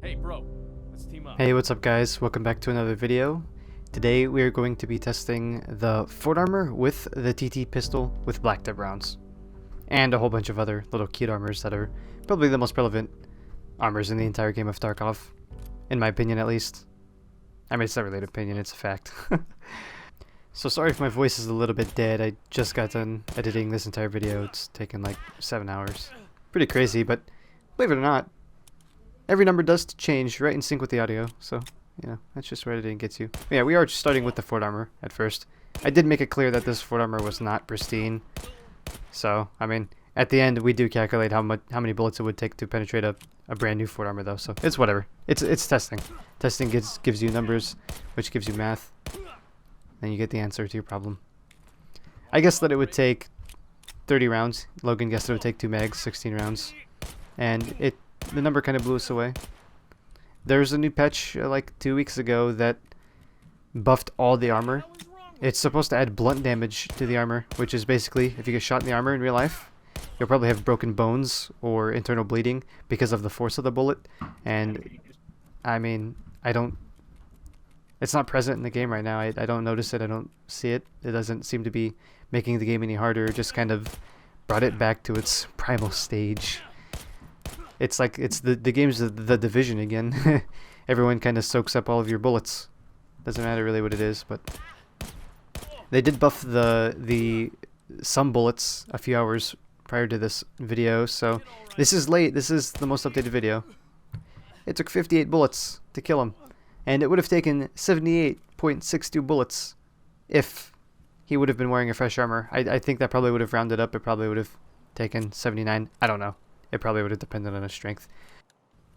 Hey, bro, let's team up. Hey, what's up guys? Welcome back to another video. Today we are going to be testing the Fort Armor with the TT pistol with black tip rounds. And a whole bunch of other little cute armors that are probably the most relevant armors in the entire game of Tarkov. In my opinion at least. I mean, it's not really an opinion, it's a fact. So sorry if my voice is a little bit dead. I just got done editing this entire video. It's taken like 7 hours. Pretty crazy, but believe it or not, every number does change right in sync with the audio, so, you know, that's just where editing gets you. But yeah, we are starting with the Fort Armor at first. I did make it clear that this Fort Armor was not pristine. So, I mean, at the end, we do calculate how many bullets it would take to penetrate a brand new Fort Armor, though, so it's whatever. It's testing. Testing gives you numbers, which gives you math. Then you get the answer to your problem. I guess that it would take 30 rounds. Logan guessed it would take 2 mags, 16 rounds. And the number kind of blew us away. There's a new patch like 2 weeks ago that buffed all the armor. It's supposed to add blunt damage to the armor, which is basically if you get shot in the armor in real life, you'll probably have broken bones or internal bleeding because of the force of the bullet. And I mean, it's not present in the game right now. I don't notice it. I don't see it. It doesn't seem to be making the game any harder. It just kind of brought it back to its primal stage. It's like it's the game's the Division again. Everyone kind of soaks up all of your bullets. Doesn't matter really what it is, but they did buff the some bullets a few hours prior to this video, so this is late. This is the most updated video. It took 58 bullets to kill him, and it would have taken 78.62 bullets if he would have been wearing a fresh armor. I think that probably would have rounded up. It probably would have taken 79. I don't know. It probably would have depended on his strength.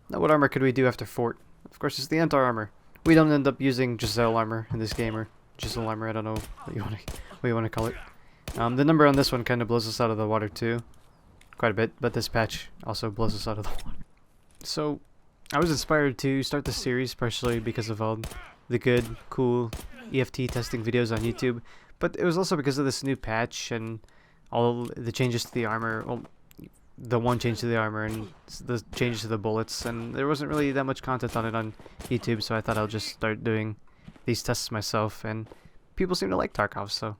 Now, what armor could we do after Fort? Of course, it's the Antar armor. We don't end up using Gzhel armor in this game, or Gzhel armor, I don't know what you want to call it. The number on this one kind of blows us out of the water too. Quite a bit, but this patch also blows us out of the water. So, I was inspired to start this series partially because of all the good, cool EFT testing videos on YouTube, but it was also because of this new patch and all the changes to the armor. Well, the one change to the armor and the changes to the bullets, and there wasn't really that much content on it on YouTube, so I thought I'll just start doing these tests myself, and people seem to like Tarkov, so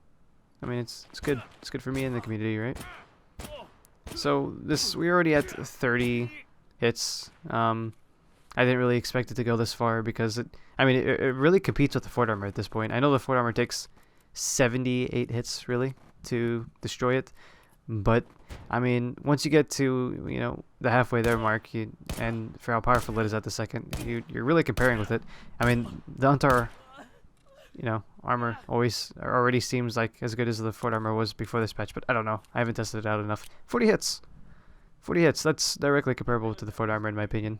I mean it's good. It's good for me and the community, right? So we're already at 30 hits. I didn't really expect it to go this far because it really competes with the Fort Armor at this point. I know the Fort Armor takes 78 hits really to destroy it. But, I mean, once you get to, you know, the halfway there mark, and for how powerful it is at the second, you're really comparing with it. I mean, the Antar, you know, armor already seems like as good as the Fort Armor was before this patch, but I don't know. I haven't tested it out enough. 40 hits! 40 hits, that's directly comparable to the Fort Armor in my opinion.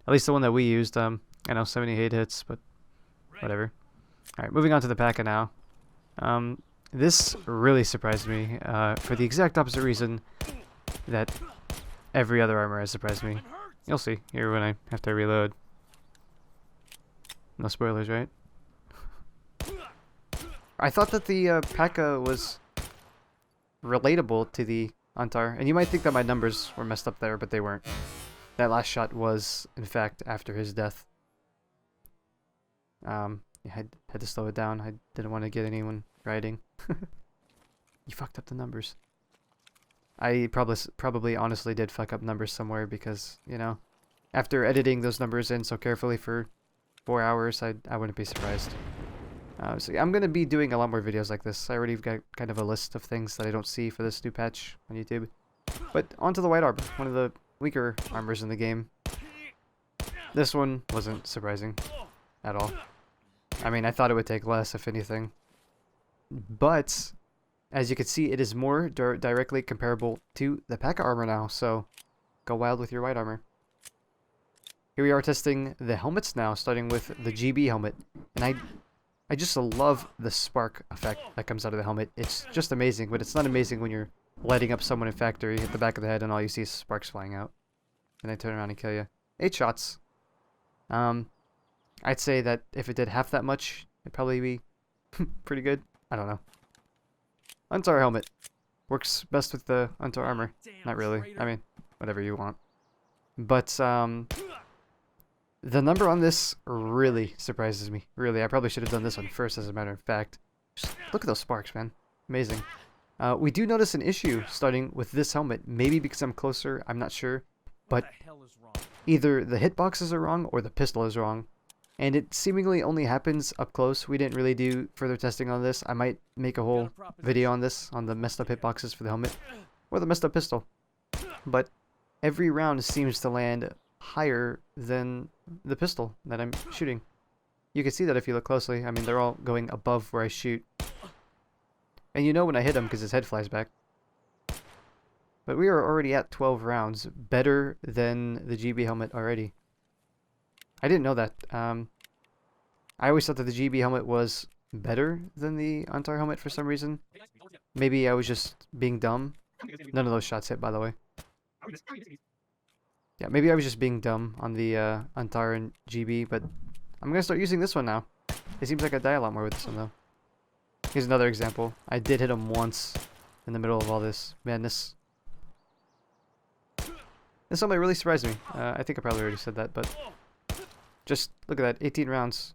At least the one that we used, I know 78 hits, but whatever. Alright, moving on to the Pekka now. This really surprised me, for the exact opposite reason that every other armor has surprised me. You'll see here when I have to reload. No spoilers, right? I thought that the Pekka was relatable to the Antar, and you might think that my numbers were messed up there, but they weren't. That last shot was, in fact, after his death. I had to slow it down. I didn't want to get anyone riding. You fucked up the numbers. I probably honestly did fuck up numbers somewhere because, you know, after editing those numbers in so carefully for 4 hours, I wouldn't be surprised. So yeah, I'm going to be doing a lot more videos like this. I already got kind of a list of things that I don't see for this new patch on YouTube. But onto the white armor, one of the weaker armors in the game. This one wasn't surprising at all. I mean, I thought it would take less, if anything. But, as you can see, it is more directly comparable to the Pekka armor now, so go wild with your white armor. Here we are testing the helmets now, starting with the GB helmet. And I just love the spark effect that comes out of the helmet. It's just amazing, but it's not amazing when you're lighting up someone in factory, hit the back of the head, and all you see is sparks flying out. And they turn around and kill you. 8 shots. I'd say that if it did half that much, it'd probably be pretty good. I don't know. Antar helmet. Works best with the Antar armor. Not really. I mean, whatever you want. But, The number on this really surprises me. Really, I probably should have done this one first, as a matter of fact. Just look at those sparks, man. Amazing. We do notice an issue starting with this helmet. Maybe because I'm closer, I'm not sure. But either the hitboxes are wrong or the pistol is wrong. And it seemingly only happens up close. We didn't really do further testing on this. I might make a whole video on this, on the messed up hitboxes for the helmet. Or the messed up pistol. But every round seems to land higher than the pistol that I'm shooting. You can see that if you look closely. I mean, they're all going above where I shoot. And you know when I hit him because his head flies back. But we are already at 12 rounds. Better than the GB helmet already. I didn't know that. I always thought that the GB helmet was better than the Antar helmet for some reason. Maybe I was just being dumb. None of those shots hit, by the way. Yeah, maybe I was just being dumb on the Antar and GB, but I'm going to start using this one now. It seems like I die a lot more with this one, though. Here's another example. I did hit him once in the middle of all this madness. This helmet really surprised me. I think I probably already said that, but just look at that, 18 rounds.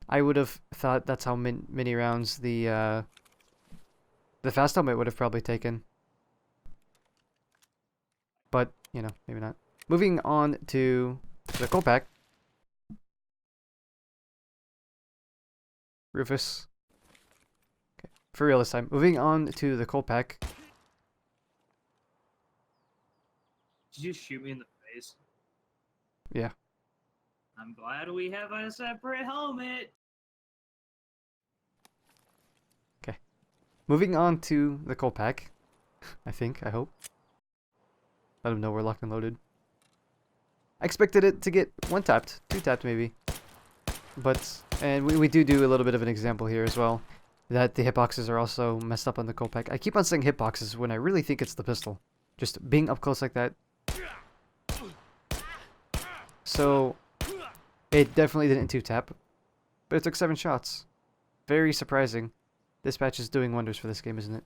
I would have thought that's how many rounds the fast helmet would have probably taken. But, you know, maybe not. Moving on to the coal pack. Rufus. Okay, for real this time. Moving on to the coal pack. Did you shoot me in the face? Yeah. I'm glad we have a separate helmet. Okay. Moving on to the coal pack. I hope. Let him know we're locked and loaded. I expected it to get one tapped, two tapped maybe. But, and we do a little bit of an example here as well. That the hitboxes are also messed up on the coal pack. I keep on saying hitboxes when I really think it's the pistol. Just being up close like that. So, it definitely didn't two tap. But it took 7 shots. Very surprising. This patch is doing wonders for this game, isn't it?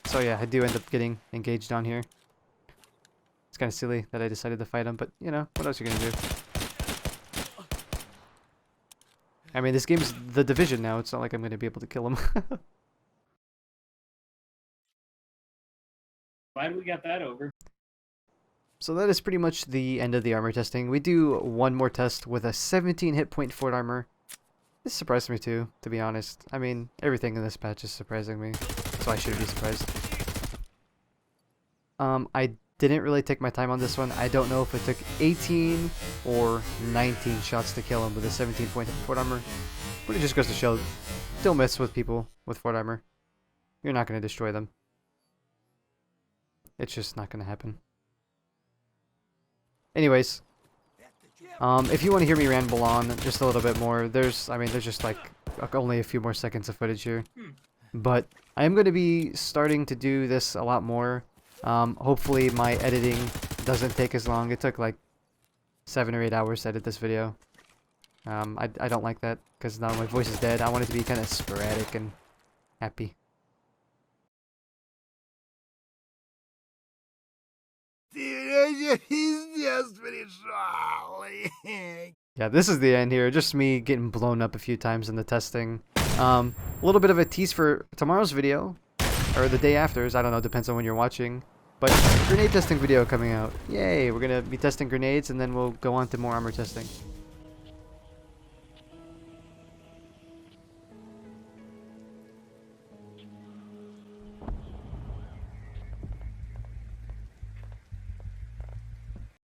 So yeah, I do end up getting engaged down here. It's kind of silly that I decided to fight him, but you know, what else are you gonna do? I mean, this game's The Division now. It's not like I'm gonna be able to kill him. Glad we got that over. So that is pretty much the end of the armor testing. We do one more test with a 17 hit point fort armor. This surprised me too, to be honest. I mean, everything in this patch is surprising me, so I shouldn't be surprised. I didn't really take my time on this one. I don't know if it took 18 or 19 shots to kill him with a 17 point fort armor. But it just goes to show, don't mess with people with fort armor. You're not going to destroy them. It's just not going to happen. Anyways, if you want to hear me ramble on just a little bit more, there's just like only a few more seconds of footage here. But I am going to be starting to do this a lot more. Hopefully my editing doesn't take as long. It took like 7 or 8 hours to edit this video. I don't like that because now my voice is dead. I want it to be kind of sporadic and happy. Yeah, this is the end here. Just me getting blown up a few times in the testing. A little bit of a tease for tomorrow's video. Or the day after's, I don't know, depends on when you're watching. But grenade testing video coming out. Yay, we're gonna be testing grenades and then we'll go on to more armor testing.